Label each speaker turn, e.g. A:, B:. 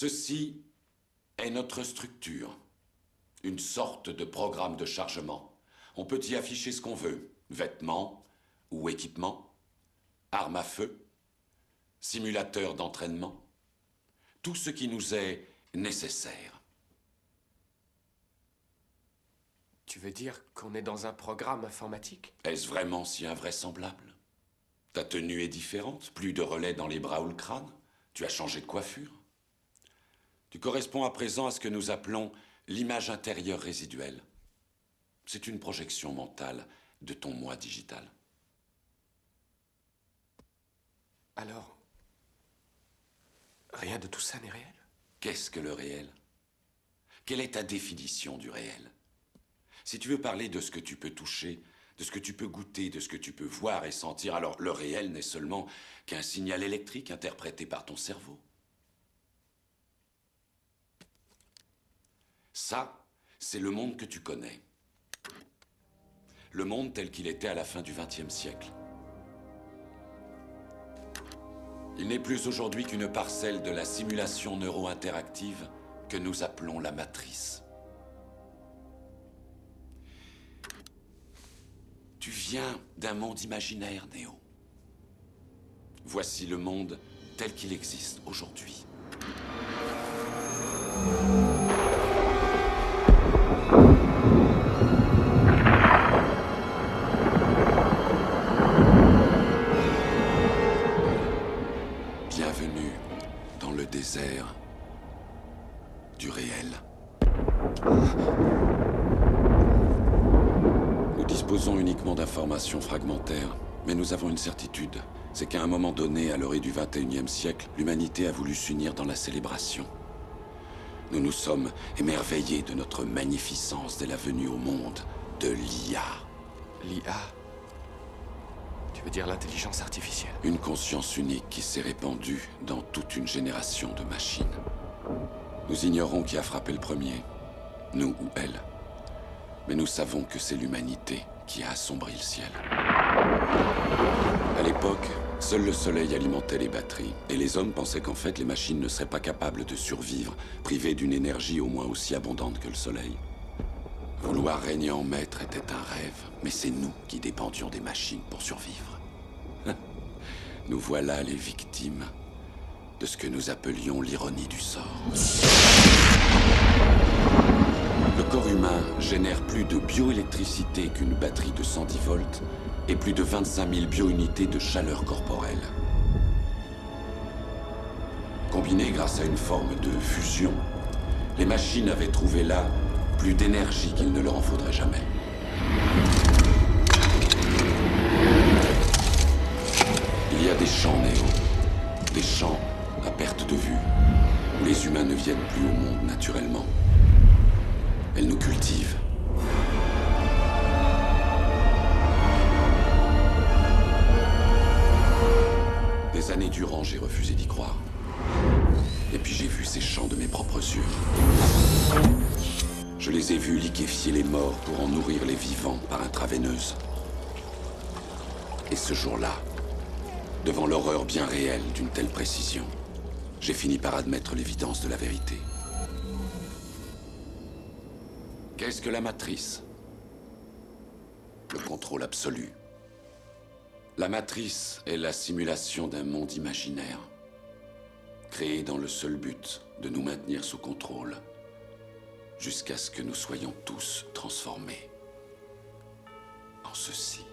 A: Ceci est notre structure. Une sorte de programme de chargement. On peut y afficher ce qu'on veut. Vêtements ou équipements, armes à feu, simulateurs d'entraînement. Tout ce qui nous est nécessaire.
B: Tu veux dire qu'on est dans un programme informatique?
A: Est-ce vraiment si invraisemblable? Ta tenue est différente, plus de relais dans les bras ou le crâne. Tu as changé de coiffure. Tu corresponds à présent à ce que nous appelons l'image intérieure résiduelle. C'est une projection mentale de ton moi digital.
B: Alors, rien de tout ça n'est réel?
A: Qu'est-ce que le réel? Quelle est ta définition du réel? Si tu veux parler de ce que tu peux toucher, de ce que tu peux goûter, de ce que tu peux voir et sentir, alors le réel n'est seulement qu'un signal électrique interprété par ton cerveau. Ça, c'est le monde que tu connais. Le monde tel qu'il était à la fin du XXe siècle. Il n'est plus aujourd'hui qu'une parcelle de la simulation neuro-interactive que nous appelons la matrice. Tu viens d'un monde imaginaire, Néo. Voici le monde tel qu'il existe aujourd'hui. Bienvenue dans le désert du réel. Nous disposons uniquement d'informations fragmentaires, mais nous avons une certitude. C'est qu'à un moment donné, à l'orée du XXIe siècle, l'humanité a voulu s'unir dans la célébration. Nous nous sommes émerveillés de notre magnificence dès la venue au monde de l'IA.
B: L'IA? Tu veux dire l'intelligence artificielle?
A: Une conscience unique qui s'est répandue dans toute une génération de machines. Nous ignorons qui a frappé le premier, nous ou elle. Mais nous savons que c'est l'humanité qui a assombri le ciel. À l'époque, seul le soleil alimentait les batteries, et les hommes pensaient qu'en fait les machines ne seraient pas capables de survivre, privées d'une énergie au moins aussi abondante que le soleil. Vouloir régner en maître était un rêve, mais c'est nous qui dépendions des machines pour survivre. Nous voilà les victimes de ce que nous appelions l'ironie du sort. Le corps humain génère plus de bioélectricité qu'une batterie de 110 volts et plus de 25 000 biounités de chaleur corporelle. Combinées grâce à une forme de fusion, les machines avaient trouvé là plus d'énergie qu'il ne leur en faudrait jamais. Il y a des champs, Néo, des champs à perte de vue, où les humains ne viennent plus au monde naturellement. Elles nous cultivent. Des années durant, j'ai refusé d'y croire. Et puis j'ai vu ces champs de mes propres yeux. Je les ai vus liquéfier les morts pour en nourrir les vivants par intraveineuse. Et ce jour-là, devant l'horreur bien réelle d'une telle précision, j'ai fini par admettre l'évidence de la vérité. Qu'est-ce que la matrice? Le contrôle absolu. La matrice est la simulation d'un monde imaginaire, créé dans le seul but de nous maintenir sous contrôle, jusqu'à ce que nous soyons tous transformés en ceci.